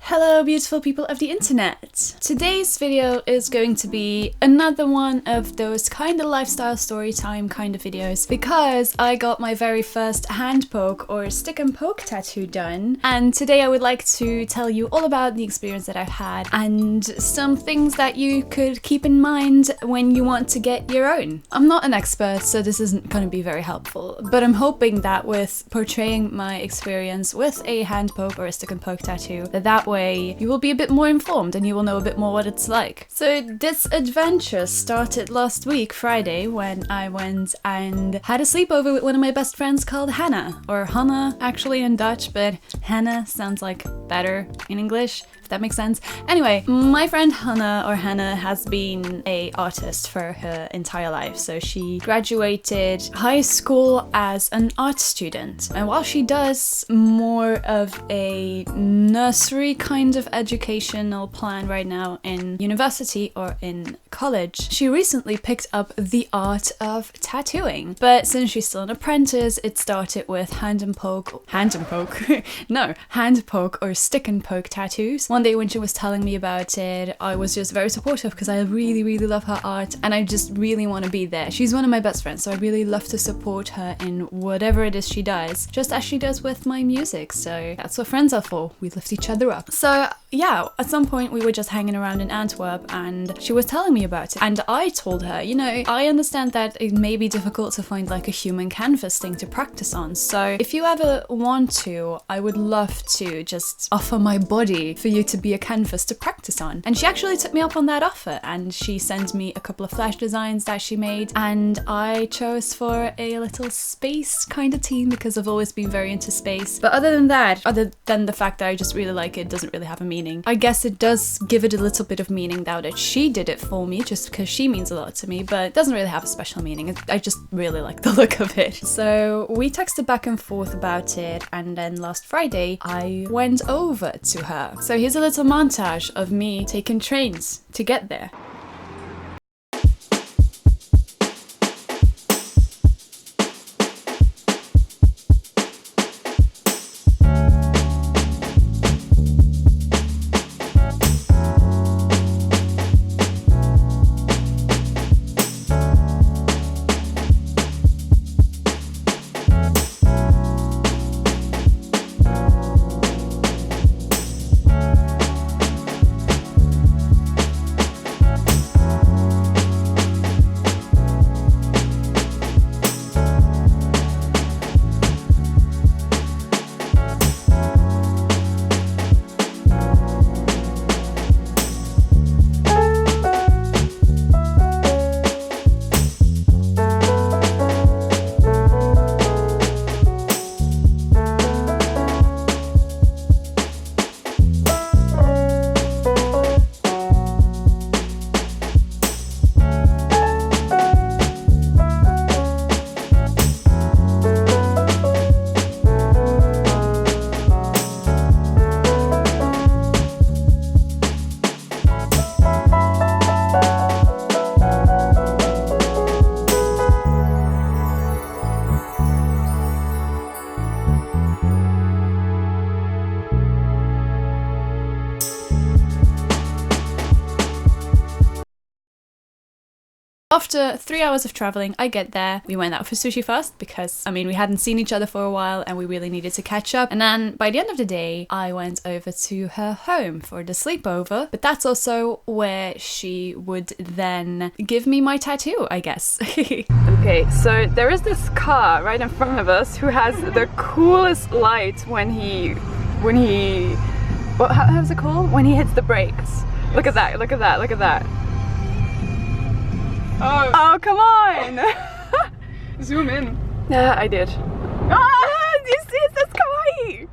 Hello beautiful people of the internet! Today's video is going to be another one of those kind of lifestyle story time kind of videos because I got my very first hand poke or stick and poke tattoo done, and today I would like to tell you all about the experience that I've had and some things that you could keep in mind when you want to get your own. I'm not an expert, so this isn't going to be very helpful, but I'm hoping that with portraying my experience with a hand poke or a stick and poke tattoo, that way you will be a bit more informed and you will know a bit more what it's like. So this adventure started last week, Friday, when I went and had a sleepover with one of my best friends called Hanne, or Hanne actually in Dutch, but Hanne sounds like better in English, if that makes sense. Anyway, my friend Hanne has been an artist for her entire life. So she graduated high school as an art student, and while she does more of a nursery kind of educational plan right now in university or in college, she recently picked up the art of tattooing. But since she's still an apprentice, it started with hand poke or stick and poke tattoos. One day when she was telling me about it, I was just very supportive because I really love her art and I just really want to be there. She's one of my best friends, so I really love to support her in whatever it is she does, just as she does with my music. So that's what friends are for. We lift each other up. So yeah, at some point we were just hanging around in Antwerp and she was telling me about it, and I told her, you know, I understand that it may be difficult to find like a human canvas thing to practice on, so if you ever want to, I would love to just offer my body for you to be a canvas to practice on. And she actually took me up on that offer and she sent me a couple of flash designs that she made, and I chose for a little space kind of theme because I've always been very into space. But other than that, other than the fact that I just really like it, doesn't really have a meaning. I guess it does give it a little bit of meaning now that she did it for me, just because she means a lot to me, but it doesn't really have a special meaning. I just really like the look of it. So we texted back and forth about it, and then last Friday I went over to her. So here's a little montage of me taking trains to get there. After 3 hours of traveling, I get there. We went out for sushi first because, I mean, we hadn't seen each other for a while and we really needed to catch up. And then by the end of the day, I went over to her home for the sleepover. But that's also where she would then give me my tattoo, I guess. Okay, so there is this car right in front of us who has the coolest light when he, how's it called? When he hits the brakes. Look at that, look at that, look at that. Oh, come on! Zoom in. Yeah, I did. Ah, you see, it's so kawaii!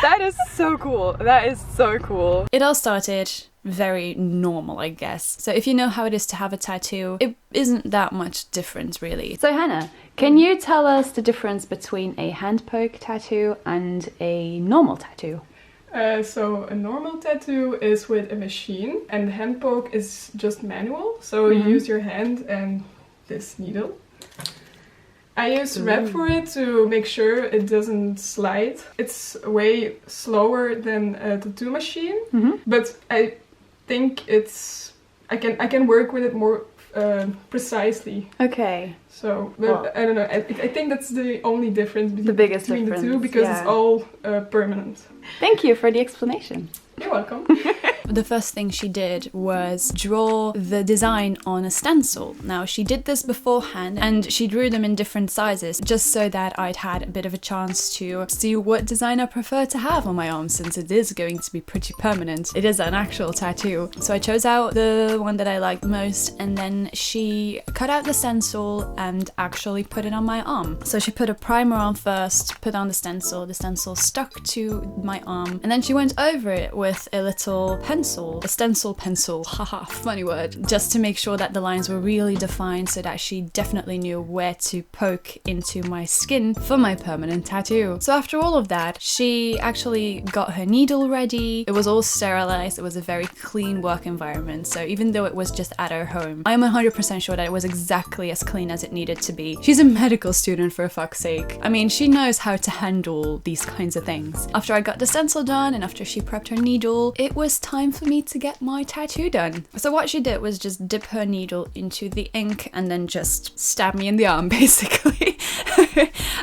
That is so cool. That is so cool. It all started very normal, I guess. So if you know how it is to have a tattoo, it isn't that much different, really. So Hanne, can you tell us the difference between a hand poke tattoo and a normal tattoo? So a normal tattoo is with a machine and the hand poke is just manual. So you use your hand and this needle. I use wrap for it to make sure it doesn't slide. It's way slower than a tattoo machine, but I think I can work with it more precisely. Okay. So, but Well, I don't know. I think that's the only difference between difference, the two, because it's all permanent. Thank you for the explanation. You're welcome. The first thing she did was draw the design on a stencil. Now, she did this beforehand and she drew them in different sizes just so that I'd had a bit of a chance to see what design I prefer to have on my arm, since it is going to be pretty permanent. It is an actual tattoo. So I chose out the one that I liked most, and then she cut out the stencil and actually put it on my arm. So she put a primer on first, put on the stencil stuck to my arm, and then she went over it with a little pencil, a stencil pencil, haha, funny word, just to make sure that the lines were really defined so that she definitely knew where to poke into my skin for my permanent tattoo. So after all of that, she actually got her needle ready. It was all sterilized. It was a very clean work environment. So even though it was just at her home, I'm 100% sure that it was exactly as clean as it needed to be. She's a medical student, for fuck's sake. I mean, she knows how to handle these kinds of things. After I got the stencil done and after she prepped her needle, it was time for me to get my tattoo done. So what she did was just dip her needle into the ink and then just stab me in the arm, basically.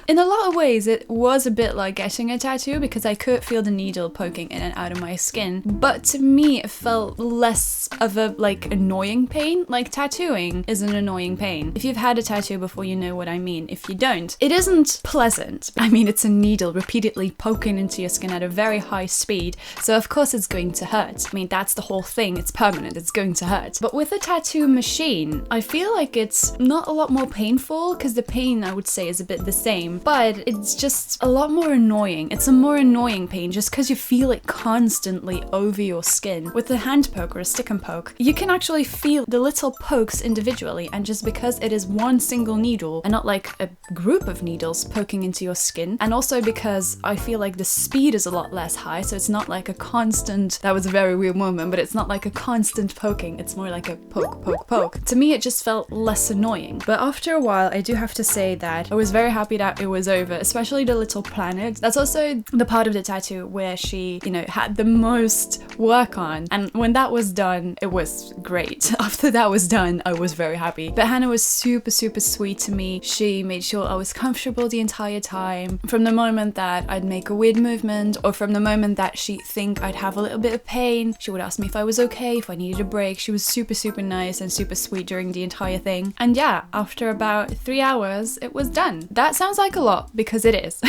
In a lot of ways, it was a bit like getting a tattoo because I could feel the needle poking in and out of my skin. But to me, it felt less of a annoying pain. Like, tattooing is an annoying pain. If you've had a tattoo before, you know what I mean. If you don't, it isn't pleasant. I mean, it's a needle repeatedly poking into your skin at a very high speed. So of course it's going to hurt. I mean, that's the whole thing. It's permanent. It's going to hurt. But with a tattoo machine, I feel like it's not a lot more painful, because the pain, I would say, is a bit the same, but it's just a lot more annoying. It's a more annoying pain just because you feel it constantly over your skin. With a hand poke or a stick and poke, you can actually feel the little pokes individually, and just because it is one single needle and not like a group of needles poking into your skin, and also because I feel like the speed is a lot less high, so it's not like a constant, that was a very weird moment, but it's not like a constant poking, it's more like a poke, poke, poke. To me, it just felt less annoying. But after a while, I do have to say that I was very happy that it was over, especially the little planet. That's also the part of the tattoo where she, had the most work on. And when that was done, it was great. After that was done, I was very happy. But Hanne was super, super sweet to me. She made sure I was comfortable the entire time. From the moment that I'd make a weird movement, or from the moment that she'd think I'd have a little bit of pain, she would ask me if I was okay, if I needed a break. She was super, super nice and super sweet during the entire thing. And yeah, after about 3 hours, it was done. That sounds like a lot, because it is.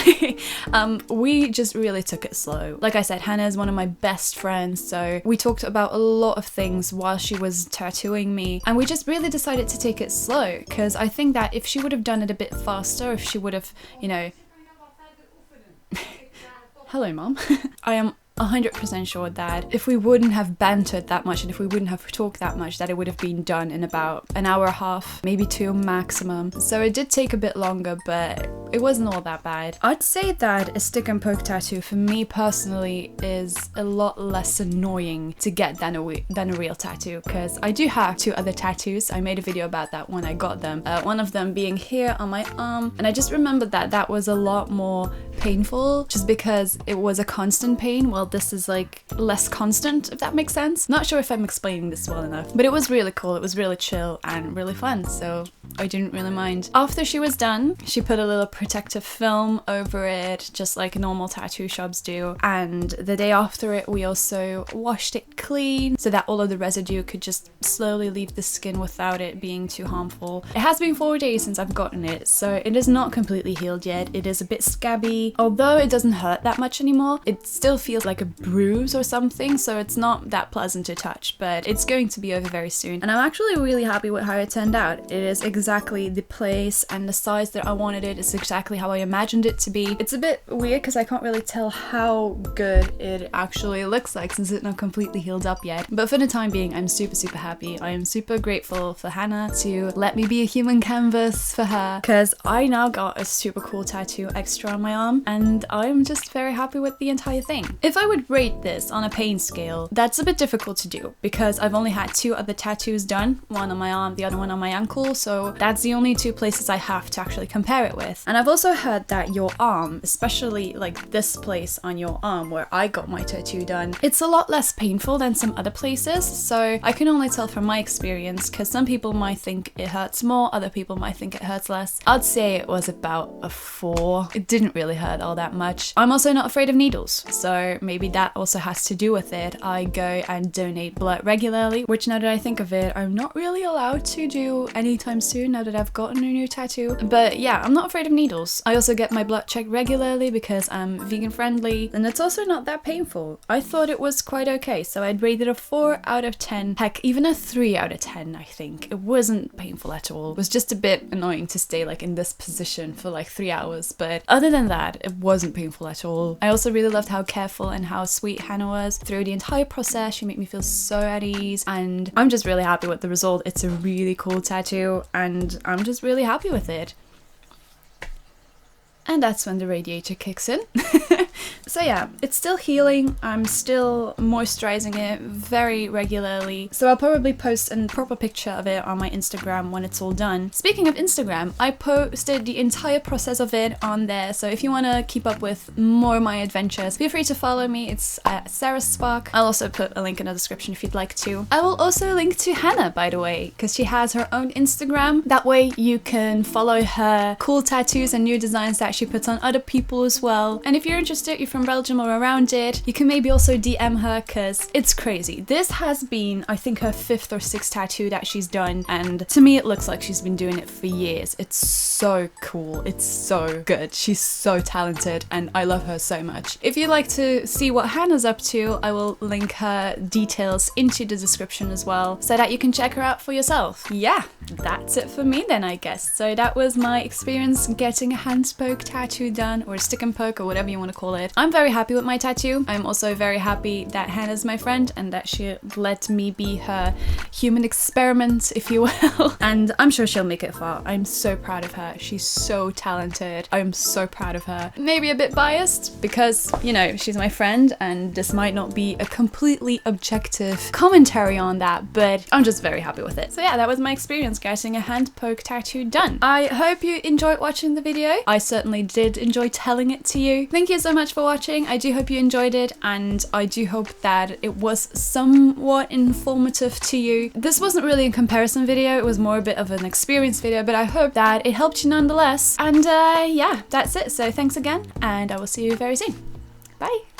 We just really took it slow. Like I said, Hanne is one of my best friends, so we talked about a lot of things while she was tattooing me, and we just really decided to take it slow, because I think that if she would have done it a bit faster, if she would have, Hello, Mom. I am 100% sure that if we wouldn't have bantered that much and if we wouldn't have talked that much, that it would have been done in about an hour and a half, maybe 2 maximum. So it did take a bit longer, but it wasn't all that bad. I'd say that a stick and poke tattoo for me personally is a lot less annoying to get than a real tattoo, because I do have 2 other tattoos. I made a video about that when I got them. One of them being here on my arm, and I just remembered that that was a lot more painful just because it was a constant pain, while this is like less constant, if that makes sense. Not sure if I'm explaining this well enough, but it was really cool. It was really chill and really fun, so I didn't really mind. After she was done, she put a little protective film over it, just like normal tattoo shops do, and the day after it we also washed it clean so that all of the residue could just slowly leave the skin without it being too harmful. It has been 4 days since I've gotten it, so it is not completely healed yet. It is a bit scabby. Although it doesn't hurt that much anymore, it still feels like a bruise or something, so it's not that pleasant to touch, but it's going to be over very soon. And I'm actually really happy with how it turned out. It is exactly the place and the size that I wanted it. It's exactly how I imagined it to be. It's a bit weird because I can't really tell how good it actually looks like since it's not completely healed healed up yet. But for the time being, I'm super happy. I am super grateful for Hanne to let me be a human canvas for her, because I now got a super cool tattoo extra on my arm, and I'm just very happy with the entire thing. If I would rate this on a pain scale, that's a bit difficult to do because I've only had 2 other tattoos done, one on my arm, the other one on my ankle, so that's the only 2 places I have to actually compare it with. And I've also heard that your arm, especially like this place on your arm where I got my tattoo done, it's a lot less painful than some other places, so I can only tell from my experience, because some people might think it hurts more, other people might think it hurts less. I'd say it was about a 4. It didn't really hurt all that much. I'm also not afraid of needles, so maybe that also has to do with it. I go and donate blood regularly, which now that I think of it, I'm not really allowed to do anytime soon now that I've gotten a new tattoo. But yeah, I'm not afraid of needles. I also get my blood checked regularly because I'm vegan friendly, and it's also not that painful. I thought it was quite okay, so I'd rate it a 4 out of 10, heck, even a 3 out of 10, I think. It wasn't painful at all. It was just a bit annoying to stay like in this position for like 3 hours, but other than that, it wasn't painful at all. I also really loved how careful and how sweet Hanne was through the entire process. She made me feel so at ease, and I'm just really happy with the result. It's a really cool tattoo, and I'm just really happy with it. And that's when the radiator kicks in. So yeah, it's still healing. I'm still moisturizing it very regularly. So I'll probably post a proper picture of it on my Instagram when it's all done. Speaking of Instagram, I posted the entire process of it on there. So if you want to keep up with more of my adventures, feel free to follow me. It's at Sarah Spark. I'll also put a link in the description if you'd like to. I will also link to Hanne, by the way, because she has her own Instagram. That way you can follow her cool tattoos and new designs that she puts on other people as well. And if you're interested, you're from Belgium or around it, you can maybe also DM her, because it's crazy. This has been, I think, her 5th or 6th tattoo that she's done, and to me it looks like she's been doing it for years. It's so cool. It's so good. She's so talented, and I love her so much. If you'd like to see what Hanne's up to, I will link her details into the description as well, so that you can check her out for yourself. Yeah, that's it for me then, I guess. So that was my experience getting a hand poke tattoo done, or a stick and poke, or whatever you want to call it. I'm very happy with my tattoo. I'm also very happy that Hanne's my friend and that she let me be her human experiment, if you will. And I'm sure she'll make it far. I'm so proud of her. She's so talented. I'm so proud of her. Maybe a bit biased because, you know, she's my friend and this might not be a completely objective commentary on that, but I'm just very happy with it. So yeah, that was my experience getting a hand poke tattoo done. I hope you enjoyed watching the video. I certainly did enjoy telling it to you. Thank you so much for watching. I do hope you enjoyed it, and I do hope that it was somewhat informative to you. This wasn't really a comparison video, it was more a bit of an experience video, but I hope that it helped you nonetheless. And yeah, that's it. So thanks again, and I will see you very soon. Bye!